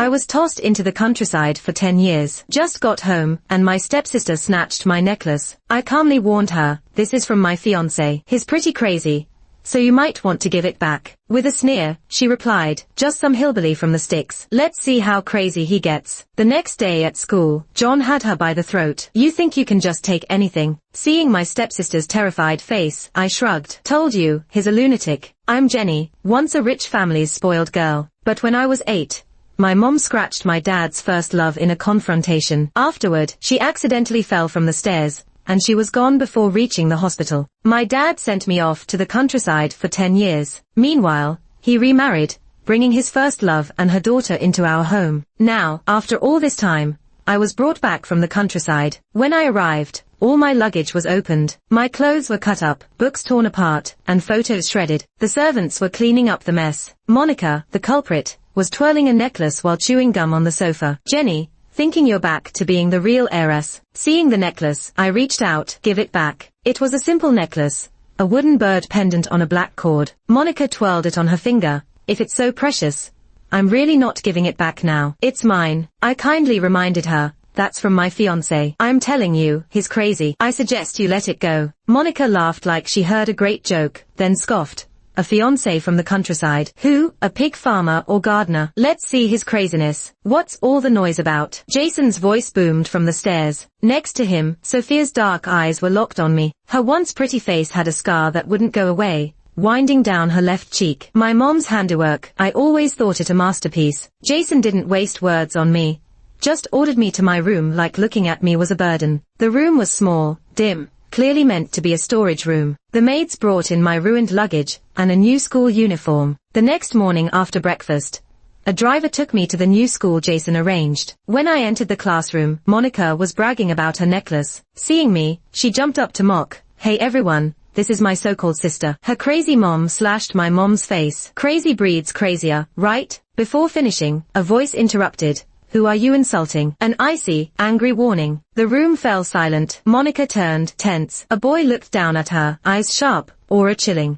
I was tossed into the countryside for 10 years. Just got home, and my stepsister snatched my necklace. I calmly warned her, this is from my fiancé. He's pretty crazy, so you might want to give it back. With a sneer, she replied, just some hillbilly from the sticks. Let's see how crazy he gets. The next day at school, John had her by the throat. You think you can just take anything? Seeing my stepsister's terrified face, I shrugged. Told you, he's a lunatic. I'm Jenny, once a rich family's spoiled girl. But when I was 8, my mom scratched my dad's first love in a confrontation. Afterward, she accidentally fell from the stairs, and she was gone before reaching the hospital. My dad sent me off to the countryside for 10 years. Meanwhile, he remarried, bringing his first love and her daughter into our home. Now, after all this time, I was brought back from the countryside. When I arrived, all my luggage was opened. My clothes were cut up, books torn apart, and photos shredded. The servants were cleaning up the mess. Monica, the culprit, was twirling a necklace while chewing gum on the sofa. Jenny, thinking you're back to being the real heiress. Seeing the necklace, I reached out, give it back. It was a simple necklace, a wooden bird pendant on a black cord. Monica twirled it on her finger. If it's so precious, I'm really not giving it back now. It's mine. I kindly reminded her, that's from my fiancé. I'm telling you, he's crazy. I suggest you let it go. Monica laughed like she heard a great joke, then scoffed. A fiancé from the countryside. Who? A pig farmer or gardener? Let's see his craziness. What's all the noise about? Jason's voice boomed from the stairs. Next to him, Sophia's dark eyes were locked on me. Her once pretty face had a scar that wouldn't go away, winding down her left cheek. My mom's handiwork. I always thought it a masterpiece. Jason didn't waste words on me. Just ordered me to my room like looking at me was a burden. The room was small, dim, clearly meant to be a storage room. The maids brought in my ruined luggage and a new school uniform. The next morning after breakfast, a driver took me to the new school Jason arranged. When I entered the classroom, Monica was bragging about her necklace. Seeing me, she jumped up to mock. Hey everyone, this is my so-called sister. Her crazy mom slashed my mom's face. Crazy breeds crazier, right? Before finishing, a voice interrupted. Who are you insulting? An icy, angry warning. The room fell silent. Monica turned, tense. A boy looked down at her, eyes sharp, aura chilling.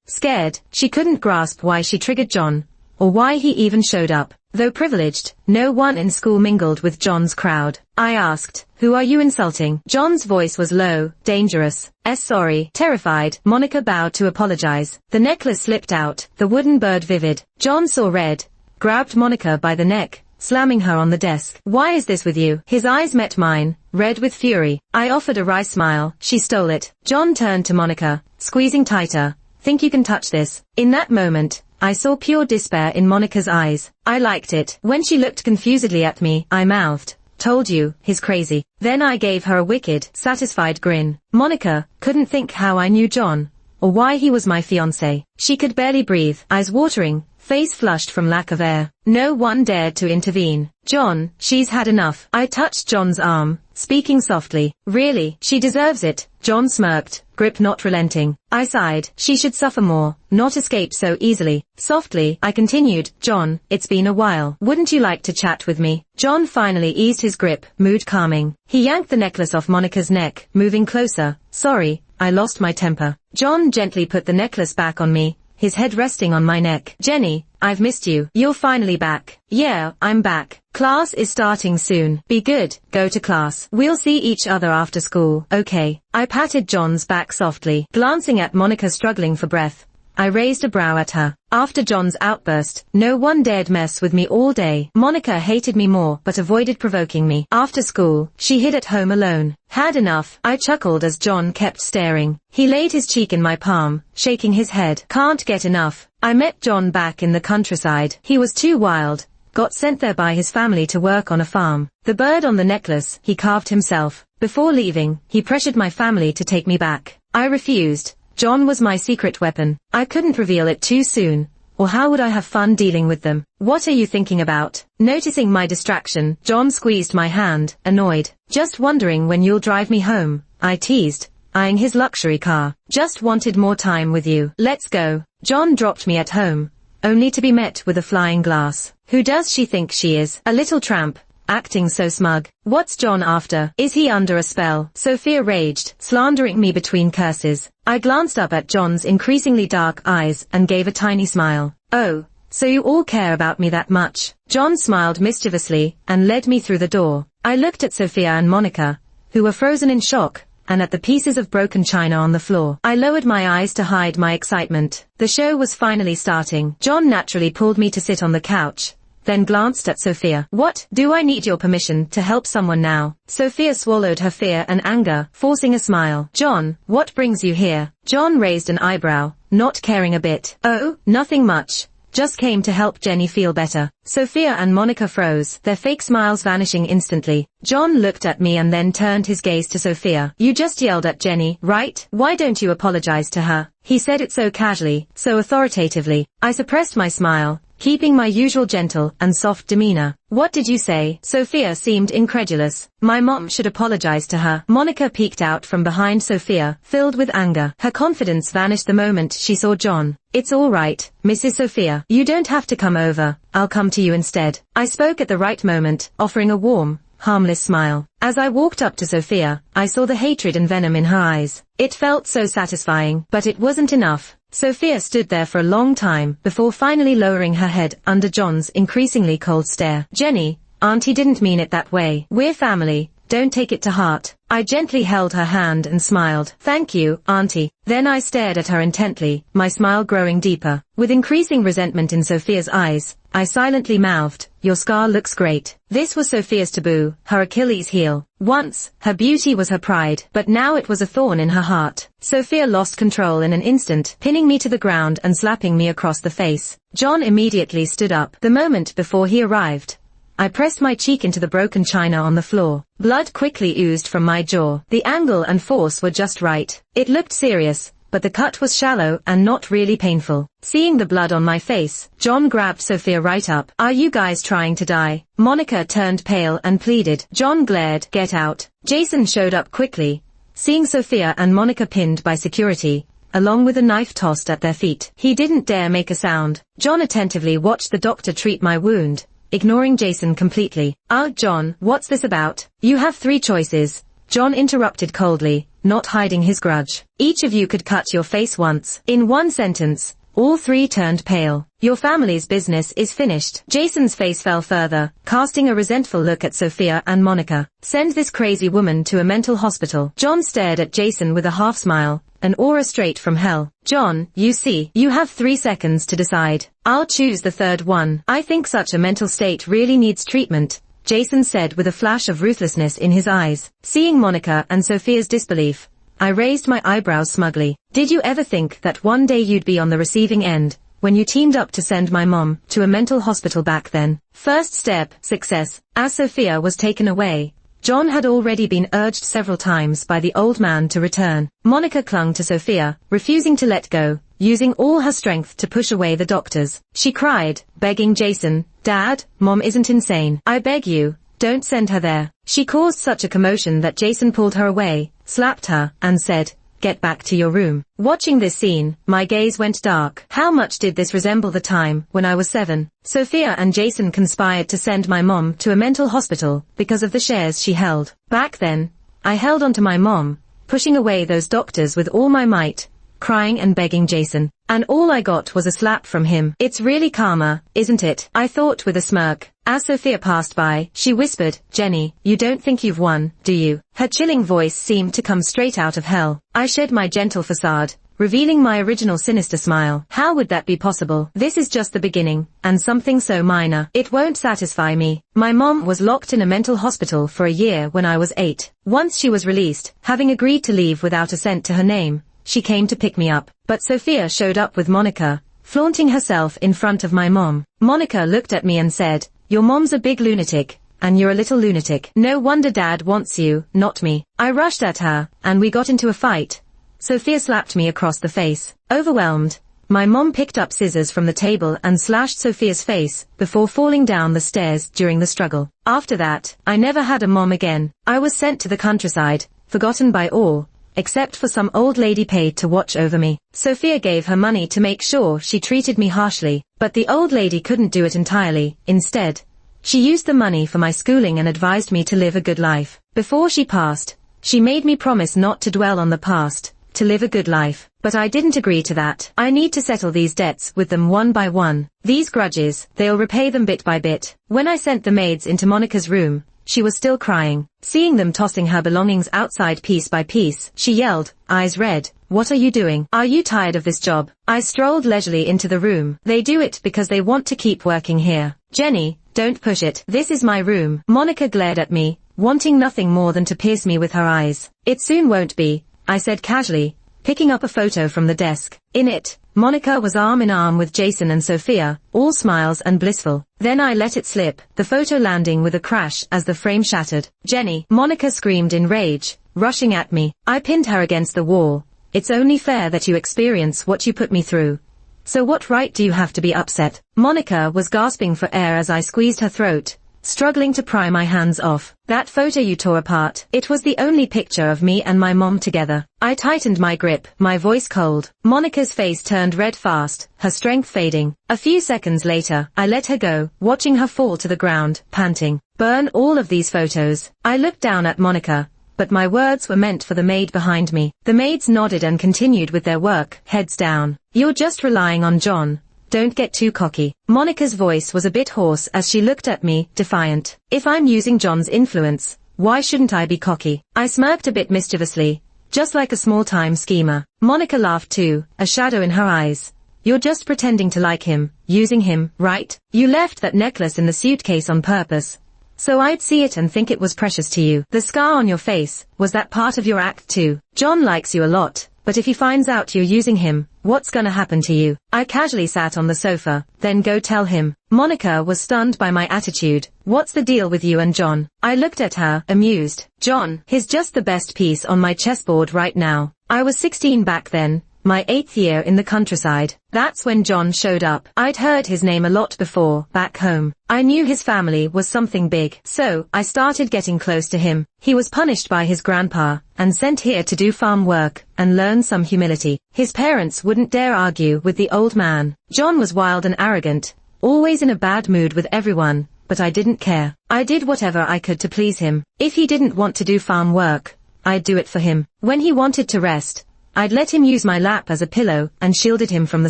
Scared. She couldn't grasp why she triggered John, or why he even showed up. Though privileged, no one in school mingled with John's crowd. I asked, who are you insulting? John's voice was low, dangerous. Sorry. Terrified, Monica bowed to apologize. The necklace slipped out, the wooden bird vivid. John saw red, grabbed Monica by the neck, slamming her on the desk. Why is this with you? His eyes met mine, red with fury. I offered a wry smile. She stole it. John turned to Monica, squeezing tighter. Think you can touch this? In that moment, I saw pure despair in Monica's eyes. I liked it. When she looked confusedly at me, I mouthed, told you, he's crazy. Then I gave her a wicked, satisfied grin. Monica couldn't think how I knew John, or why he was my fiancé. She could barely breathe, eyes watering, face flushed from lack of air. No one dared to intervene. John, she's had enough. I touched John's arm, speaking softly. Really, she deserves it. John smirked, grip not relenting. I sighed. She should suffer more, not escape so easily. Softly, I continued, John, it's been a while. Wouldn't you like to chat with me? John finally eased his grip, mood calming. He yanked the necklace off Monica's neck, moving closer. Sorry, I lost my temper. John gently put the necklace back on me, his head resting on my neck. Jenny, I've missed you. You're finally back. Yeah, I'm back. Class is starting soon. Be good, go to class. We'll see each other after school. Okay. I patted John's back softly. Glancing at Monica struggling for breath, I raised a brow at her. After John's outburst, no one dared mess with me all day. Monica hated me more but avoided provoking me. After school, she hid at home alone. Had enough. I chuckled as John kept staring. He laid his cheek in my palm, shaking his head. Can't get enough. I met John back in the countryside. He was too wild. Got sent there by his family to work on a farm. The bird on the necklace, he carved himself. Before leaving, he pressured my family to take me back. I refused. John was my secret weapon. I couldn't reveal it too soon, or how would I have fun dealing with them? What are you thinking about? Noticing my distraction, John squeezed my hand, annoyed. Just wondering when you'll drive me home, I teased, eyeing his luxury car. Just wanted more time with you. Let's go. John dropped me at home, only to be met with a flying glass. Who does she think she is? A little tramp, acting so smug. What's John after? Is he under a spell? Sophia raged, slandering me between curses. I glanced up at John's increasingly dark eyes and gave a tiny smile. Oh, So you all care about me that much? John smiled mischievously and led me through the door. I looked at Sophia and Monica, who were frozen in shock, and at the pieces of broken china on the floor. I lowered my eyes to hide my excitement. The show was finally starting. John naturally pulled me to sit on the couch, then glanced at Sophia. What? Do I need your permission to help someone now? Sophia swallowed her fear and anger, forcing a smile. John, what brings you here? John raised an eyebrow, not caring a bit. Oh, nothing much. Just came to help Jenny feel better. Sophia and Monica froze, their fake smiles vanishing instantly. John looked at me and then turned his gaze to Sophia. You just yelled at Jenny, right? Why don't you apologize to her? He said it so casually, so authoritatively. I suppressed my smile, keeping my usual gentle and soft demeanor. What did you say? Sophia seemed incredulous. My mom should apologize to her. Monica peeked out from behind Sophia, filled with anger. Her confidence vanished the moment she saw John. It's all right, Mrs. Sophia. You don't have to come over. I'll come to you instead. I spoke at the right moment, offering a warm, harmless smile. As I walked up to Sophia, I saw the hatred and venom in her eyes. It felt so satisfying, but it wasn't enough. Sophia stood there for a long time before finally lowering her head under John's increasingly cold stare. Jenny, Auntie didn't mean it that way. We're family. Don't take it to heart. I gently held her hand and smiled. Thank you, Auntie. Then I stared at her intently, my smile growing deeper. With increasing resentment in Sophia's eyes, I silently mouthed, your scar looks great. This was Sophia's taboo, her Achilles heel. Once, her beauty was her pride, but now it was a thorn in her heart. Sophia lost control in an instant, pinning me to the ground and slapping me across the face. John immediately stood up. The moment before he arrived, I pressed my cheek into the broken china on the floor. Blood quickly oozed from my jaw. The angle and force were just right. It looked serious, but the cut was shallow and not really painful. Seeing the blood on my face, John grabbed Sophia right up. Are you guys trying to die? Monica turned pale and pleaded. John glared. Get out. Jason showed up quickly, seeing Sophia and Monica pinned by security, along with a knife tossed at their feet. He didn't dare make a sound. John attentively watched the doctor treat my wound, ignoring Jason completely. John, what's this about? You have 3 choices. John interrupted coldly, not hiding his grudge. Each of you could cut your face once. In one sentence, all 3 turned pale. Your family's business is finished. Jason's face fell further, casting a resentful look at Sophia and Monica. Send this crazy woman to a mental hospital. John stared at Jason with a half smile, an aura straight from hell. John, you see, you have 3 seconds to decide. I'll choose the third one. I think such a mental state really needs treatment, Jason said with a flash of ruthlessness in his eyes. Seeing Monica and Sophia's disbelief, I raised my eyebrows smugly. Did you ever think that one day you'd be on the receiving end, when you teamed up to send my mom to a mental hospital back then? First step, success. As Sophia was taken away, John had already been urged several times by the old man to return. Monica clung to Sophia, refusing to let go, using all her strength to push away the doctors. She cried, begging Jason, Dad, Mom isn't insane. I beg you, don't send her there. She caused such a commotion that Jason pulled her away, slapped her, and said, get back to your room. Watching this scene, my gaze went dark. How much did this resemble the time when I was 7? Sophia and Jason conspired to send my mom to a mental hospital because of the shares she held. Back then, I held onto my mom, pushing away those doctors with all my might, crying and begging Jason. And all I got was a slap from him. It's really karma, isn't it? I thought with a smirk. As Sophia passed by, she whispered, Jenny, you don't think you've won, do you? Her chilling voice seemed to come straight out of hell. I shed my gentle facade, revealing my original sinister smile. How would that be possible? This is just the beginning, and something so minor. It won't satisfy me. My mom was locked in a mental hospital for a year when I was 8. Once she was released, having agreed to leave without a cent to her name, she came to pick me up. But Sophia showed up with Monica, flaunting herself in front of my mom. Monica looked at me and said, your mom's a big lunatic, and you're a little lunatic. No wonder Dad wants you, not me. I rushed at her, and we got into a fight. Sophia slapped me across the face. Overwhelmed, my mom picked up scissors from the table and slashed Sophia's face before falling down the stairs during the struggle. After that, I never had a mom again. I was sent to the countryside, forgotten by all, except for some old lady paid to watch over me. Sophia gave her money to make sure she treated me harshly, but the old lady couldn't do it entirely. Instead, she used the money for my schooling and advised me to live a good life. Before she passed, she made me promise not to dwell on the past, to live a good life. But but I didn't agree to that. I need to settle these debts with them one by one. These grudges, they'll repay them bit by bit. When I sent the maids into Monica's room, she was still crying. Seeing them tossing her belongings outside piece by piece, she yelled, eyes red, "What are you doing? Are you tired of this job?" I strolled leisurely into the room. They do it because they want to keep working here. Jenny, don't push it. This is my room. Monica glared at me, wanting nothing more than to pierce me with her eyes. It soon won't be, I said casually, picking up a photo from the desk. In it, Monica was arm in arm with Jason and Sophia, all smiles and blissful. Then I let it slip, the photo landing with a crash as the frame shattered. Jenny, Monica screamed in rage, rushing at me. I pinned her against the wall. It's only fair that you experience what you put me through. So what right do you have to be upset? Monica was gasping for air as I squeezed her throat, struggling to pry my hands off. That photo you tore apart. It was the only picture of me and my mom together. I tightened my grip, my voice cold. Monica's face turned red fast, her strength fading. A few seconds later, I let her go, watching her fall to the ground, panting. Burn all of these photos. I looked down at Monica, but my words were meant for the maid behind me. The maids nodded and continued with their work, heads down. You're just relying on John. Don't get too cocky. Monica's voice was a bit hoarse as she looked at me, defiant. If I'm using John's influence, why shouldn't I be cocky? I smirked a bit mischievously, just like a small-time schemer. Monica laughed too, a shadow in her eyes. You're just pretending to like him, using him, right? You left that necklace in the suitcase on purpose, so I'd see it and think it was precious to you. The scar on your face, was that part of your act too? John likes you a lot, but if he finds out you're using him, what's gonna happen to you? I casually sat on the sofa. Then go tell him. Monica was stunned by my attitude. What's the deal with you and John? I looked at her, amused. John, he's just the best piece on my chessboard right now. I was 16 back then, my 8th year in the countryside. That's when John showed up. I'd heard his name a lot before, back home. I knew his family was something big, so I started getting close to him. He was punished by his grandpa, and sent here to do farm work, and learn some humility. His parents wouldn't dare argue with the old man. John was wild and arrogant, always in a bad mood with everyone, but I didn't care. I did whatever I could to please him. If he didn't want to do farm work, I'd do it for him. When he wanted to rest, I'd let him use my lap as a pillow and shielded him from the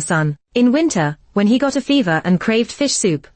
sun. In winter, when he got a fever and craved fish soup,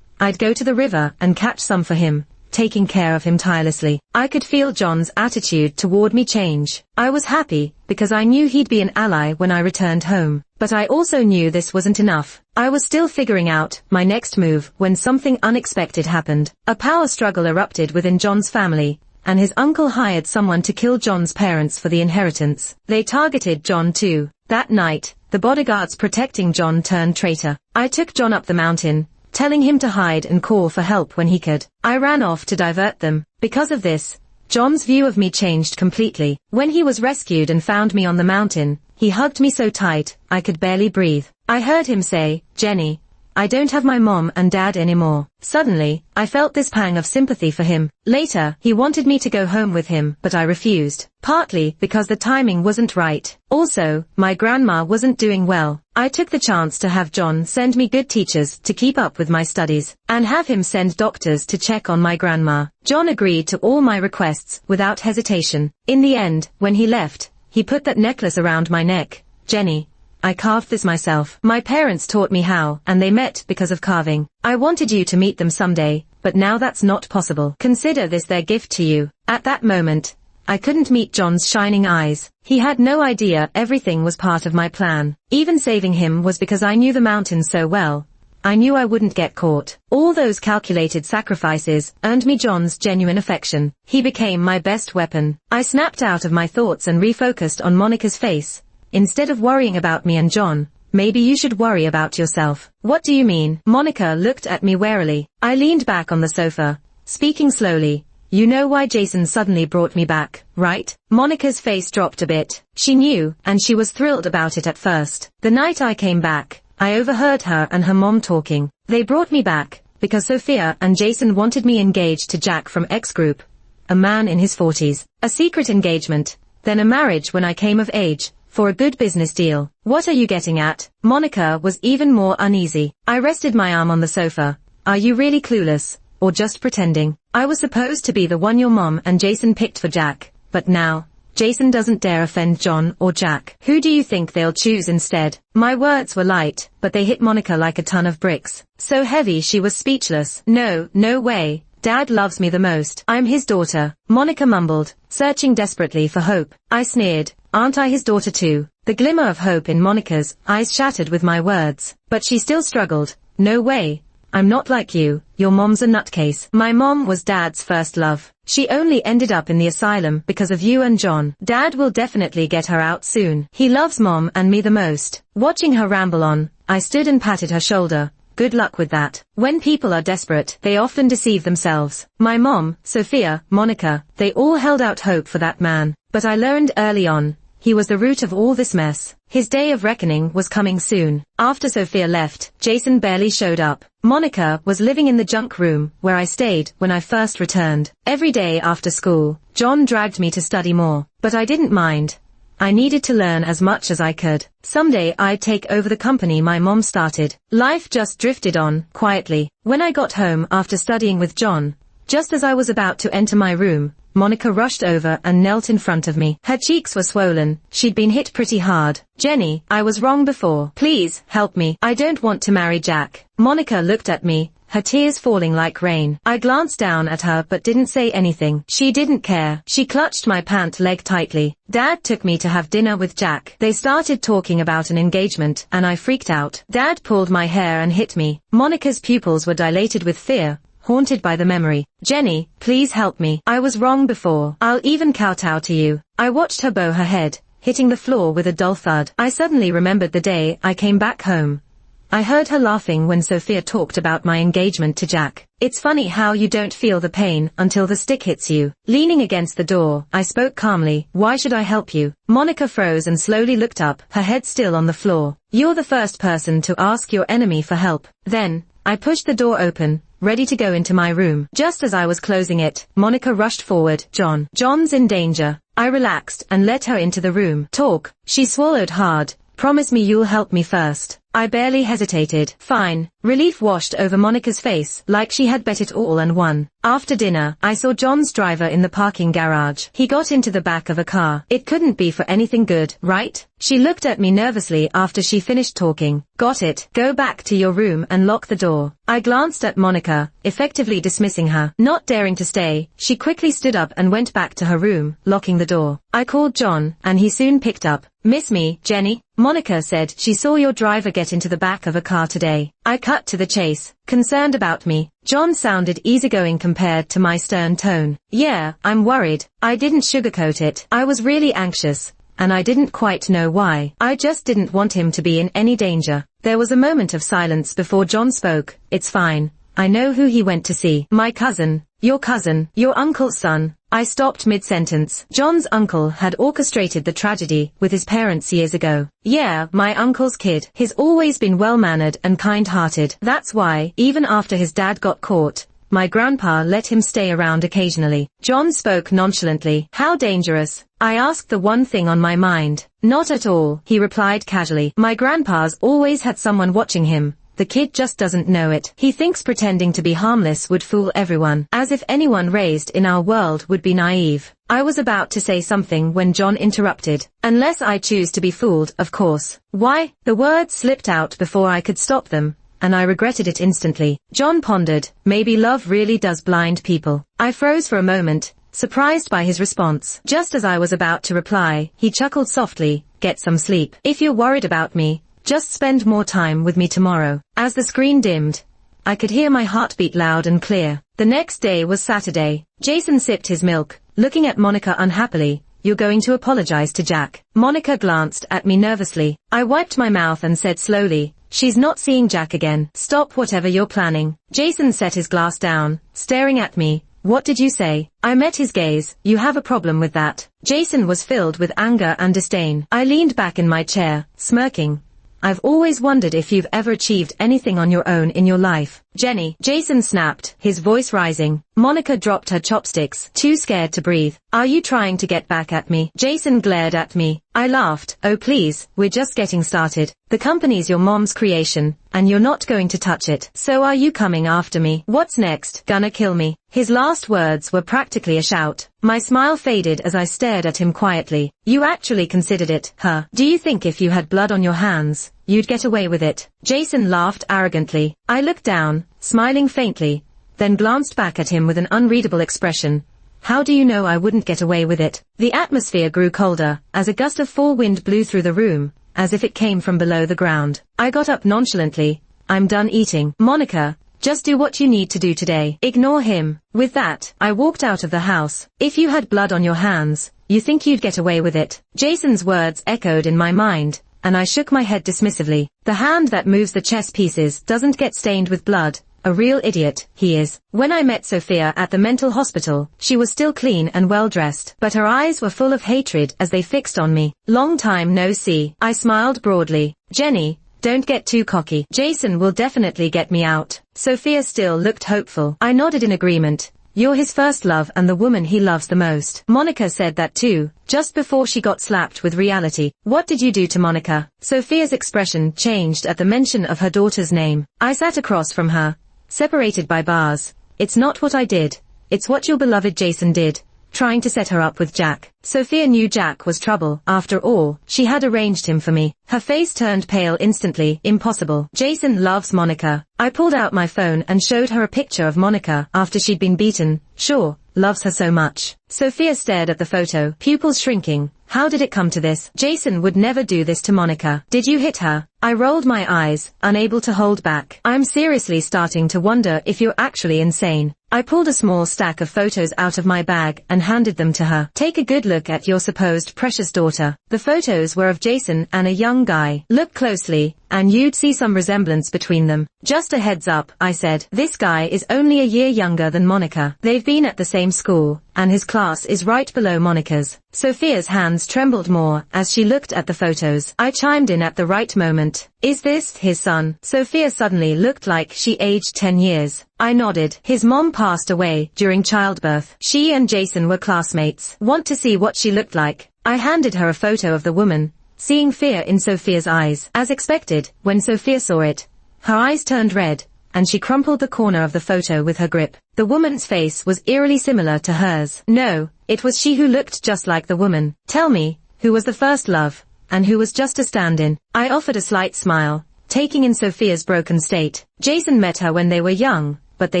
I'd go to the river and catch some for him, taking care of him tirelessly. I could feel John's attitude toward me change. I was happy, because I knew he'd be an ally when I returned home. But I also knew this wasn't enough. I was still figuring out my next move when something unexpected happened. A power struggle erupted within John's family, and his uncle hired someone to kill John's parents for the inheritance. They targeted John too. That night, the bodyguards protecting John turned traitor. I took John up the mountain, telling him to hide and call for help when he could. I ran off to divert them. Because of this, John's view of me changed completely. When he was rescued and found me on the mountain, he hugged me so tight, I could barely breathe. I heard him say, "Jenny, I don't have my mom and dad anymore." Suddenly, I felt this pang of sympathy for him. Later, he wanted me to go home with him, but I refused. Partly because the timing wasn't right. Also, my grandma wasn't doing well. I took the chance to have John send me good teachers to keep up with my studies, and have him send doctors to check on my grandma. John agreed to all my requests without hesitation. In the end, when he left, he put that necklace around my neck. Jenny, I carved this myself. My parents taught me how, and they met because of carving. I wanted you to meet them someday, but now that's not possible. Consider this their gift to you. At that moment, I couldn't meet John's shining eyes. He had no idea everything was part of my plan. Even saving him was because I knew the mountain so well. I knew I wouldn't get caught. All those calculated sacrifices earned me John's genuine affection. He became my best weapon. I snapped out of my thoughts and refocused on Monica's face. Instead of worrying about me and John, maybe you should worry about yourself. What do you mean? Monica looked at me warily. I leaned back on the sofa, speaking slowly. You know why Jason suddenly brought me back, right? Monica's face dropped a bit. She knew, and she was thrilled about it at first. The night I came back, I overheard her and her mom talking. They brought me back because Sophia and Jason wanted me engaged to Jack from X Group, a man in his 40s. A secret engagement, then a marriage when I came of age, for a good business deal. What are you getting at? Monica was even more uneasy. I rested my arm on the sofa. Are you really clueless, or just pretending? I was supposed to be the one your mom and Jason picked for Jack, but now, Jason doesn't dare offend John or Jack. Who do you think they'll choose instead? My words were light, but they hit Monica like a ton of bricks. So heavy she was speechless. No, no way. Dad loves me the most. I'm his daughter, Monica mumbled, searching desperately for hope. I sneered. Aren't I his daughter too? The glimmer of hope in Monica's eyes shattered with my words, but she still struggled. No way. I'm not like you. Your mom's a nutcase. My mom was Dad's first love. She only ended up in the asylum because of you and John. Dad will definitely get her out soon. He loves Mom and me the most. Watching her ramble on, I stood and patted her shoulder. Good luck with that. When people are desperate, they often deceive themselves. My mom, Sophia, Monica, they all held out hope for that man. But I learned early on, he was the root of all this mess. His day of reckoning was coming soon. After Sophia left, Jason barely showed up. Monica was living in the junk room, where I stayed when I first returned. Every day after school, John dragged me to study more. But I didn't mind. I needed to learn as much as I could. Someday I'd take over the company my mom started. Life just drifted on, quietly. When I got home after studying with John, just as I was about to enter my room, Monica rushed over and knelt in front of me. Her cheeks were swollen. She'd been hit pretty hard. Jenny, I was wrong before. Please, help me. I don't want to marry Jack. Monica looked at me, her tears falling like rain. I glanced down at her but didn't say anything. She didn't care. She clutched my pant leg tightly. Dad took me to have dinner with Jack. They started talking about an engagement, and I freaked out. Dad pulled my hair and hit me. Monica's pupils were dilated with fear, haunted by the memory. Jenny, please help me. I was wrong before. I'll even kowtow to you. I watched her bow her head, hitting the floor with a dull thud. I suddenly remembered the day I came back home. I heard her laughing when Sophia talked about my engagement to Jack. It's funny how you don't feel the pain until the stick hits you. Leaning against the door, I spoke calmly. Why should I help you? Monica froze and slowly looked up, her head still on the floor. You're the first person to ask your enemy for help. Then, I pushed the door open, ready to go into my room. Just as I was closing it, Monica rushed forward. John's in danger. I relaxed and let her into the room. Talk. She swallowed hard. Promise me you'll help me first. I barely hesitated. Fine. Relief washed over Monica's face, like she had bet it all and won. After dinner, I saw John's driver in the parking garage. He got into the back of a car. It couldn't be for anything good, right? She looked at me nervously after she finished talking. Got it. Go back to your room and lock the door. I glanced at Monica, effectively dismissing her. Not daring to stay, she quickly stood up and went back to her room, locking the door. I called John, and he soon picked up. Miss me, Jenny? Monica said she saw your driver get into the back of a car today. I cut to the chase, concerned about me. John sounded easygoing compared to my stern tone. Yeah, I'm worried. I didn't sugarcoat it. I was really anxious, and I didn't quite know why. I just didn't want him to be in any danger. There was a moment of silence before John spoke. It's fine. I know who he went to see. My cousin. Your uncle's son. I stopped mid-sentence. John's uncle had orchestrated the tragedy with his parents years ago. Yeah, my uncle's kid. He's always been well-mannered and kind-hearted. That's why, even after his dad got caught, my grandpa let him stay around occasionally. John spoke nonchalantly. How dangerous? I asked the one thing on my mind. Not at all, he replied casually. My grandpa's always had someone watching him. The kid just doesn't know it. He thinks pretending to be harmless would fool everyone, as if anyone raised in our world would be naive. I was about to say something when John interrupted. Unless I choose to be fooled, of course. Why? The words slipped out before I could stop them, and I regretted it instantly. John pondered. Maybe love really does blind people. I froze for a moment, surprised by his response. Just as I was about to reply, he chuckled softly. Get some sleep. If you're worried about me, just spend more time with me tomorrow. As the screen dimmed, I could hear my heartbeat loud and clear. The next day was Saturday. Jason sipped his milk, looking at Monica unhappily. You're going to apologize to Jack. Monica glanced at me nervously. I wiped my mouth and said slowly, she's not seeing Jack again. Stop whatever you're planning. Jason set his glass down, staring at me. What did you say? I met his gaze. You have a problem with that. Jason was filled with anger and disdain. I leaned back in my chair, smirking. I've always wondered if you've ever achieved anything on your own in your life. Jenny, Jason snapped, his voice rising. Monica dropped her chopsticks, too scared to breathe. Are you trying to get back at me? Jason glared at me. I laughed. Oh please, we're just getting started. The company's your mom's creation, and you're not going to touch it. So are you coming after me? What's next? Gonna kill me? His last words were practically a shout. My smile faded as I stared at him quietly. You actually considered it, huh? Do you think if you had blood on your hands, you'd get away with it? Jason laughed arrogantly. I looked down, smiling faintly, then glanced back at him with an unreadable expression. How do you know I wouldn't get away with it? The atmosphere grew colder, as a gust of fall wind blew through the room, as if it came from below the ground. I got up nonchalantly. I'm done eating. Monica, just do what you need to do today. Ignore him. With that, I walked out of the house. If you had blood on your hands, you think you'd get away with it? Jason's words echoed in my mind, and I shook my head dismissively. The hand that moves the chess pieces doesn't get stained with blood. A real idiot, he is. When I met Sophia at the mental hospital, she was still clean and well-dressed, but her eyes were full of hatred as they fixed on me. Long time no see. I smiled broadly. Jenny, don't get too cocky. Jason will definitely get me out. Sophia still looked hopeful. I nodded in agreement. You're his first love and the woman he loves the most. Monica said that too, just before she got slapped with reality. What did you do to Monica? Sophia's expression changed at the mention of her daughter's name. I sat across from her, separated by bars. It's not what I did. It's what your beloved Jason did, trying to set her up with Jack. Sophia knew Jack was trouble. After all, she had arranged him for me. Her face turned pale instantly. Impossible. Jason loves Monica. I pulled out my phone and showed her a picture of Monica after she'd been beaten. Sure, loves her so much. Sophia stared at the photo, pupils shrinking. How did it come to this? Jason would never do this to Monica. Did you hit her? I rolled my eyes, unable to hold back. I'm seriously starting to wonder if you're actually insane. I pulled a small stack of photos out of my bag and handed them to her. Take a good look at your supposed precious daughter. The photos were of Jason and a young guy. Look closely, and you'd see some resemblance between them. Just a heads up, I said. This guy is only a year younger than Monica. They've been at the same school, and his class is right below Monica's. Sophia's hands trembled more as she looked at the photos. I chimed in at the right moment. Is this his son? Sophia suddenly looked like she aged 10 years. I nodded. His mom passed away during childbirth. She and Jason were classmates. Want to see what she looked like? I handed her a photo of the woman, seeing fear in Sophia's eyes. As expected, when Sophia saw it, her eyes turned red, and she crumpled the corner of the photo with her grip. The woman's face was eerily similar to hers. No, it was she who looked just like the woman. Tell me, who was the first love, and who was just a stand-in? I offered a slight smile, taking in Sophia's broken state. Jason met her when they were young, but they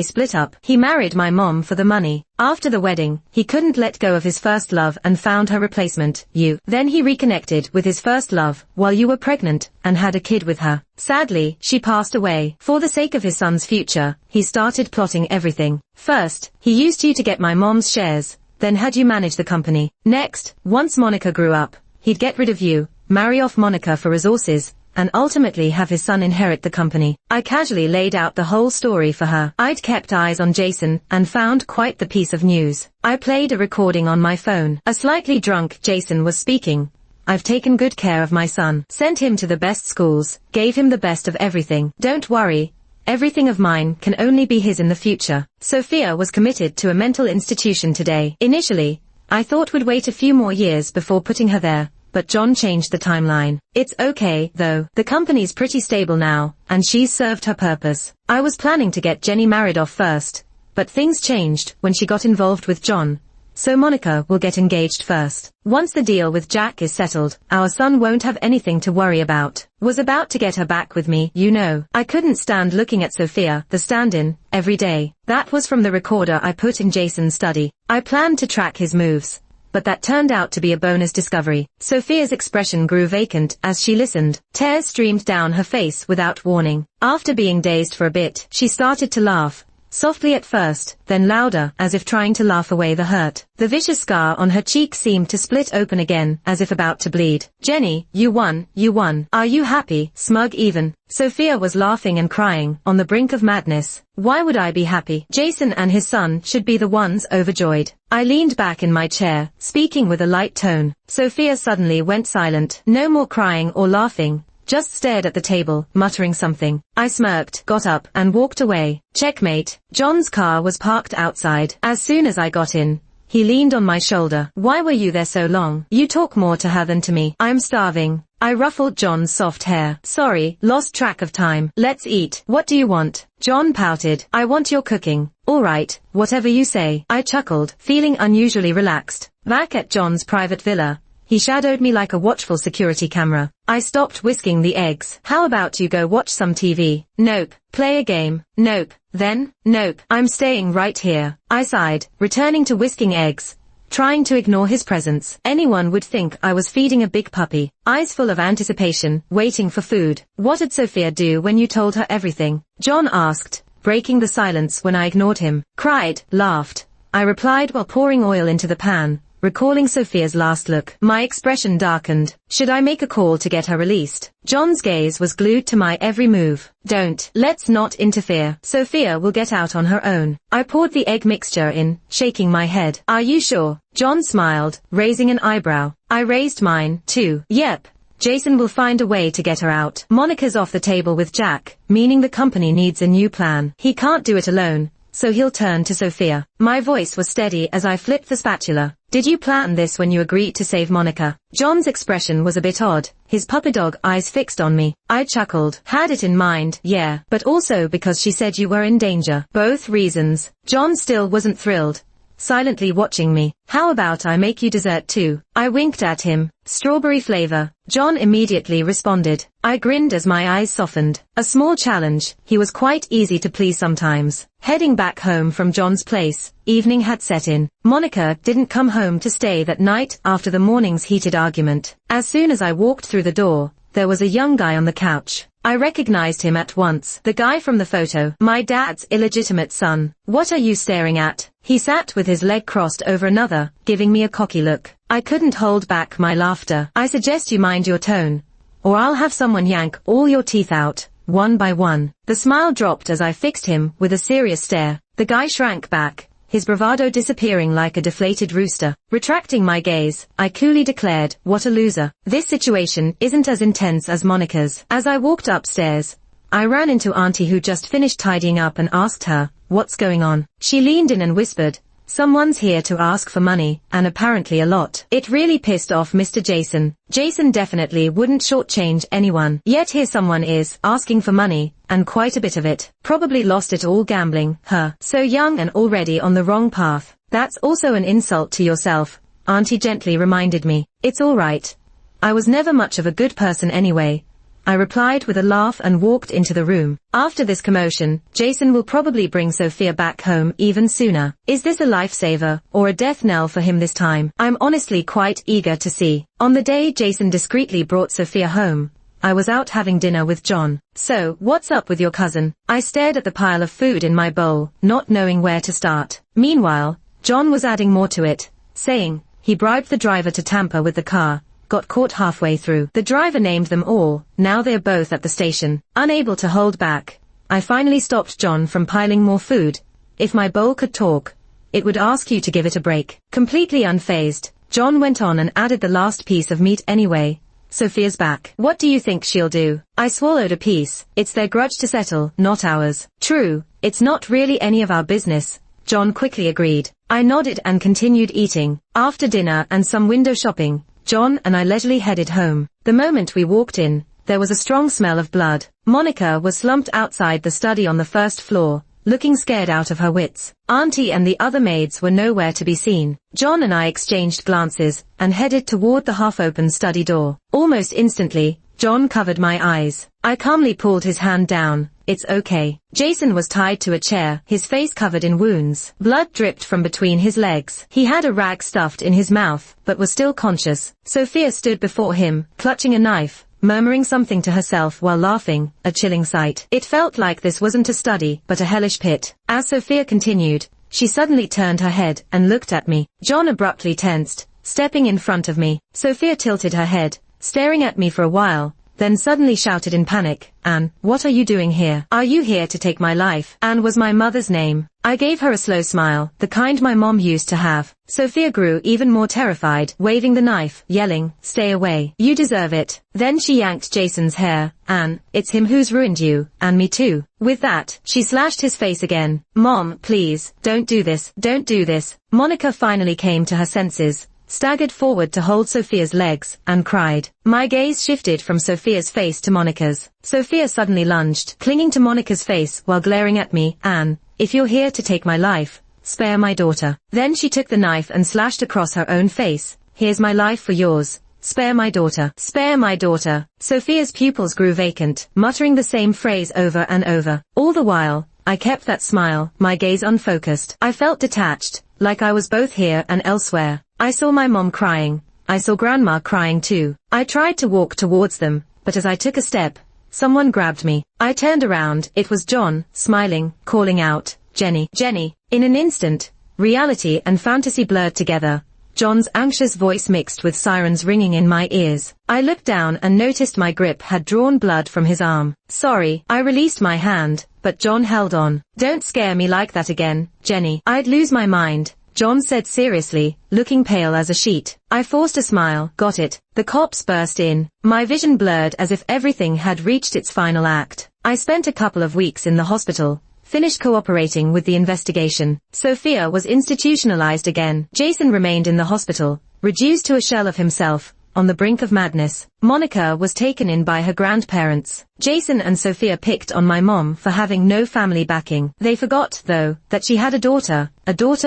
split up. He married my mom for the money. After the wedding, he couldn't let go of his first love and found her replacement, you. Then he reconnected with his first love while you were pregnant and had a kid with her. Sadly, she passed away. For the sake of his son's future, he started plotting everything. First, he used you to get my mom's shares, then had you manage the company. Next, once Monica grew up, he'd get rid of you, marry off Monica for resources, and ultimately have his son inherit the company. I casually laid out the whole story for her. I'd kept eyes on Jason and found quite the piece of news. I played a recording on my phone. A slightly drunk Jason was speaking. I've taken good care of my son, sent him to the best schools, gave him the best of everything. Don't worry, everything of mine can only be his in the future. Sophia was committed to a mental institution today. Initially, I thought we'd wait a few more years before putting her there, but John changed the timeline. It's okay, though. The company's pretty stable now, and she's served her purpose. I was planning to get Jenny married off first, but things changed when she got involved with John. So Monica will get engaged first. Once the deal with Jack is settled, our son won't have anything to worry about. Was about to get her back with me, you know. I couldn't stand looking at Sophia, the stand-in, every day. That was from the recorder I put in Jason's study. I planned to track his moves, but that turned out to be a bonus discovery. Sophia's expression grew vacant as she listened. Tears streamed down her face without warning. After being dazed for a bit, she started to laugh. Softly at first, then louder, as if trying to laugh away the hurt. The vicious scar on her cheek seemed to split open again, as if about to bleed. Jenny, you won, you won. Are you happy, smug even? Sophia was laughing and crying, on the brink of madness. Why would I be happy? Jason and his son should be the ones overjoyed. I leaned back in my chair, speaking with a light tone. Sophia suddenly went silent. No more crying or laughing. just stared at the table, muttering something. I smirked, got up, and walked away. Checkmate. John's car was parked outside. As soon as I got in, he leaned on my shoulder. Why were you there so long? You talk more to her than to me. I'm starving. I ruffled John's soft hair. Sorry, lost track of time. Let's eat. What do you want? John pouted. I want your cooking. All right, whatever you say. I chuckled, feeling unusually relaxed. Back at John's private villa, he shadowed me like a watchful security camera. I stopped whisking the eggs. How about you go watch some TV? Nope. Play a game? Nope. Then? Nope. I'm staying right here. I sighed, returning to whisking eggs, trying to ignore his presence. Anyone would think I was feeding a big puppy, eyes full of anticipation, waiting for food. What did Sophia do when you told her everything? John asked, breaking the silence when I ignored him. Cried, laughed. I replied while pouring oil into the pan, recalling Sophia's last look. My expression darkened. Should I make a call to get her released? John's gaze was glued to my every move. Don't. Let's not interfere. Sophia will get out on her own. I poured the egg mixture in, shaking my head. Are you sure? John smiled, raising an eyebrow. I raised mine, too. Yep. Jason will find a way to get her out. Monica's off the table with Jack, meaning the company needs a new plan. He can't do it alone, so he'll turn to Sophia. My voice was steady as I flipped the spatula. Did you plan this when you agreed to save Monica? John's expression was a bit odd, his puppy dog eyes fixed on me. I chuckled. Had it in mind, yeah, but also because she said you were in danger. Both reasons. John still wasn't thrilled, silently watching me. How about I make you dessert too? I winked at him. Strawberry flavor. John immediately responded. I grinned as my eyes softened. A small challenge. He was quite easy to please sometimes. Heading back home from John's place, evening had set in. Monica didn't come home to stay that night after the morning's heated argument. As soon as I walked through the door, there was a young guy on the couch. I recognized him at once. The guy from the photo. My dad's illegitimate son. What are you staring at? He sat with his leg crossed over another, giving me a cocky look. I couldn't hold back my laughter. I suggest you mind your tone, or I'll have someone yank all your teeth out, one by one. The smile dropped as I fixed him with a serious stare. The guy shrank back, his bravado disappearing like a deflated rooster. Retracting my gaze, I coolly declared, what a loser. This situation isn't as intense as Monica's. As I walked upstairs, I ran into Auntie who just finished tidying up and asked her, what's going on? She leaned in and whispered, someone's here to ask for money, and apparently a lot. It really pissed off Mr. Jason. Jason definitely wouldn't shortchange anyone. Yet here someone is, asking for money, and quite a bit of it. Probably lost it all gambling. So young and already on the wrong path. That's also an insult to yourself, Auntie gently reminded me. It's alright. I was never much of a good person anyway, I replied with a laugh and walked into the room. After this commotion, Jason will probably bring Sophia back home even sooner. Is this a lifesaver, or a death knell for him this time? I'm honestly quite eager to see. On the day Jason discreetly brought Sophia home, I was out having dinner with John. So, what's up with your cousin? I stared at the pile of food in my bowl, not knowing where to start. Meanwhile, John was adding more to it, saying, he bribed the driver to tamper with the car, got caught halfway through. The driver named them all. Now they're both at the station. Unable to hold back, I finally stopped John from piling more food. If my bowl could talk, it would ask you to give it a break. Completely unfazed, John went on and added the last piece of meat anyway. Sophia's back. What do you think she'll do? I swallowed a piece. It's their grudge to settle, not ours. True, it's not really any of our business, John quickly agreed. I nodded and continued eating. After dinner and some window shopping, John and I leisurely headed home. The moment we walked in, there was a strong smell of blood. Monica was slumped outside the study on the first floor, looking scared out of her wits. Auntie and the other maids were nowhere to be seen. John and I exchanged glances, and headed toward the half-open study door. Almost instantly, John covered my eyes. I calmly pulled his hand down. It's okay. Jason was tied to a chair, his face covered in wounds. Blood dripped from between his legs. He had a rag stuffed in his mouth, but was still conscious. Sophia stood before him, clutching a knife, murmuring something to herself while laughing, a chilling sight. It felt like this wasn't a study, but a hellish pit. As Sophia continued, she suddenly turned her head and looked at me. John abruptly tensed, stepping in front of me. Sophia tilted her head, staring at me for a while, then suddenly shouted in panic, "Anne, what are you doing here? Are you here to take my life?" Anne was my mother's name. I gave her a slow smile, the kind my mom used to have. Sophia grew even more terrified, waving the knife, yelling, "Stay away. You deserve it." Then she yanked Jason's hair. "Anne, it's him who's ruined you, and me too." With that, she slashed his face again. "Mom, please, don't do this, don't do this." Monica finally came to her senses, staggered forward to hold Sophia's legs, and cried. My gaze shifted from Sophia's face to Monica's. Sophia suddenly lunged, clinging to Monica's face while glaring at me. "Anne, if you're here to take my life, spare my daughter." Then she took the knife and slashed across her own face. "Here's my life for yours. Spare my daughter. Spare my daughter." Sophia's pupils grew vacant, muttering the same phrase over and over. All the while, I kept that smile, my gaze unfocused. I felt detached, like I was both here and elsewhere. I saw my mom crying. I saw Grandma crying too. I tried to walk towards them, but as I took a step, someone grabbed me. I turned around. It was John, smiling, calling out, "Jenny, Jenny." In an instant, reality and fantasy blurred together. John's anxious voice mixed with sirens ringing in my ears. I looked down and noticed my grip had drawn blood from his arm. "Sorry." I released my hand, but John held on. "Don't scare me like that again, Jenny. I'd lose my mind," John said seriously, looking pale as a sheet. I forced a smile. "Got it." The cops burst in. My vision blurred as if everything had reached its final act. I spent a couple of weeks in the hospital, finished cooperating with the investigation. Sophia was institutionalized again. Jason remained in the hospital, reduced to a shell of himself, on the brink of madness. Monica was taken in by her grandparents. Jason and Sophia picked on my mom for having no family backing. They forgot, though, that she had a daughter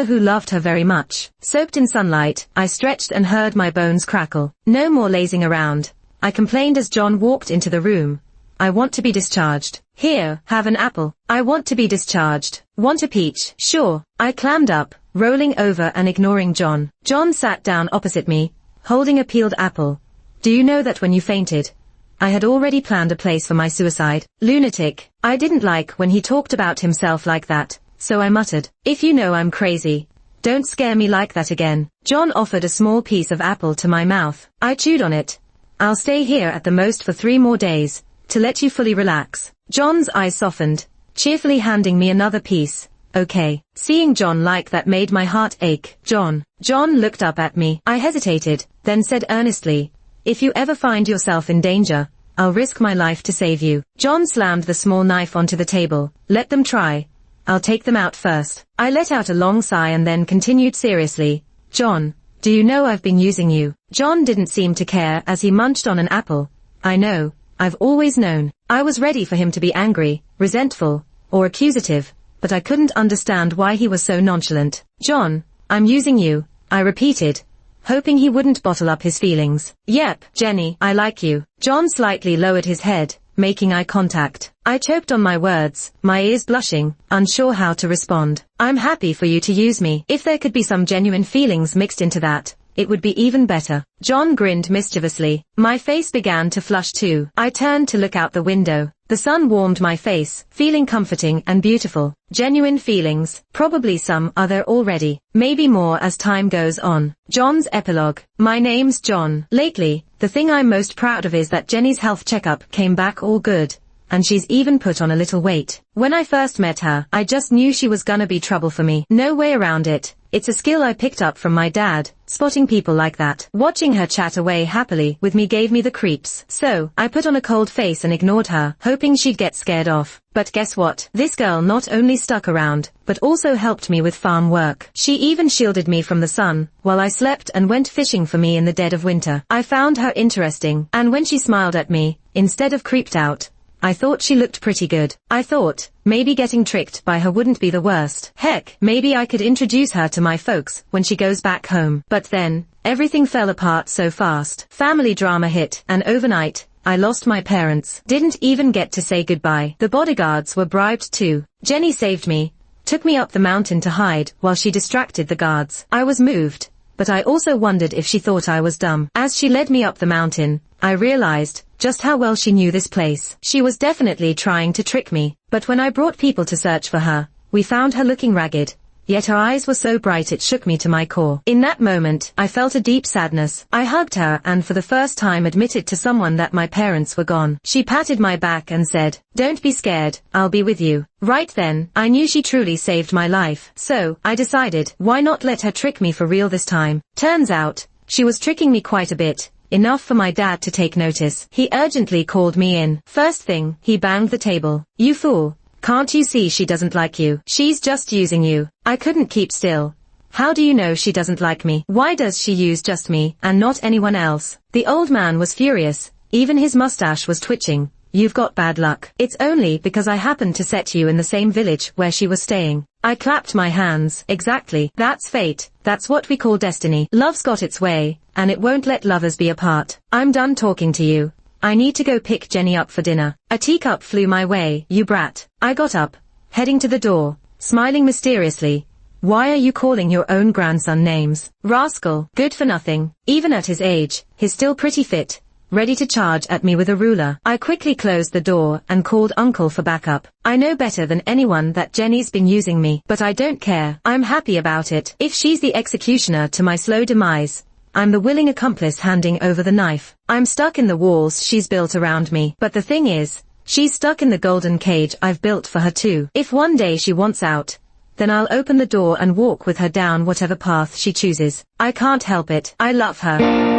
who loved her very much. Soaked in sunlight, I stretched and heard my bones crackle. "No more lazing around," I complained as John walked into the room. "I want to be discharged." "Here, have an apple." "I want to be discharged." "Want a peach?" "Sure." I clammed up, rolling over and ignoring John. John sat down opposite me, holding a peeled apple. "Do you know that when you fainted, I had already planned a place for my suicide?" Lunatic. I didn't like when he talked about himself like that, so I muttered, "If you know I'm crazy, don't scare me like that again." John offered a small piece of apple to my mouth. I chewed on it. "I'll stay here at the most for 3 more days, to let you fully relax." John's eyes softened, cheerfully handing me another piece. "Okay." Seeing John like that made my heart ache. John looked up at me. I hesitated, then said earnestly, "If you ever find yourself in danger, I'll risk my life to save you." John slammed the small knife onto the table. "Let them try. I'll take them out first." I let out a long sigh and then continued seriously, "John, do you know I've been using you?" John didn't seem to care as he munched on an apple. "I know. I've always known." I was ready for him to be angry, resentful, or accusative, but I couldn't understand why he was so nonchalant. "John, I'm using you," I repeated, hoping he wouldn't bottle up his feelings. "Yep, Jenny, I like you." John slightly lowered his head, making eye contact. I choked on my words, my ears blushing, unsure how to respond. "I'm happy for you to use me. If there could be some genuine feelings mixed into that, it would be even better." John grinned mischievously. My face began to flush too. I turned to look out the window. The sun warmed my face, feeling comforting and beautiful. Genuine feelings. Probably some are there already. Maybe more as time goes on. John's epilogue. My name's John. Lately, the thing I'm most proud of is that Jenny's health checkup came back all good, and she's even put on a little weight. When I first met her, I just knew she was gonna be trouble for me. No way around it. It's a skill I picked up from my dad, spotting people like that. Watching her chat away happily with me gave me the creeps. So, I put on a cold face and ignored her, hoping she'd get scared off. But guess what? This girl not only stuck around, but also helped me with farm work. She even shielded me from the sun, while I slept and went fishing for me in the dead of winter. I found her interesting, and when she smiled at me, instead of creeped out, I thought she looked pretty good. I thought, maybe getting tricked by her wouldn't be the worst. Heck, maybe I could introduce her to my folks when she goes back home. But then, everything fell apart so fast. Family drama hit, and overnight, I lost my parents. Didn't even get to say goodbye. The bodyguards were bribed too. Jenny saved me, took me up the mountain to hide while she distracted the guards. I was moved, but I also wondered if she thought I was dumb. As she led me up the mountain, I realized just how well she knew this place. She was definitely trying to trick me, but when I brought people to search for her, we found her looking ragged, yet her eyes were so bright it shook me to my core. In that moment, I felt a deep sadness. I hugged her and for the first time admitted to someone that my parents were gone. She patted my back and said, "Don't be scared, I'll be with you." Right then, I knew she truly saved my life. So, I decided, why not let her trick me for real this time? Turns out, she was tricking me quite a bit. Enough for my dad to take notice. He urgently called me in. First thing, he banged the table. "You fool. Can't you see she doesn't like you? She's just using you." I couldn't keep still. "How do you know she doesn't like me? Why does she use just me, and not anyone else?" The old man was furious. Even his mustache was twitching. "You've got bad luck. It's only because I happened to set you in the same village where she was staying." I clapped my hands. Exactly. That's fate. That's what we call destiny. Love's got its way, and it won't let lovers be apart. I'm done talking to you. I need to go pick Jenny up for dinner. A teacup flew my way. "You brat." I got up, heading to the door, smiling mysteriously. "Why are you calling your own grandson names? Rascal. Good for nothing. Even at his age, he's still pretty fit. Ready to charge at me with a ruler." I quickly closed the door and called Uncle for backup. I know better than anyone that Jenny's been using me, but I don't care. I'm happy about it. If she's the executioner to my slow demise, I'm the willing accomplice handing over the knife. I'm stuck in the walls she's built around me, but the thing is, she's stuck in the golden cage I've built for her too. If one day she wants out, then I'll open the door and walk with her down whatever path she chooses. I can't help it. I love her.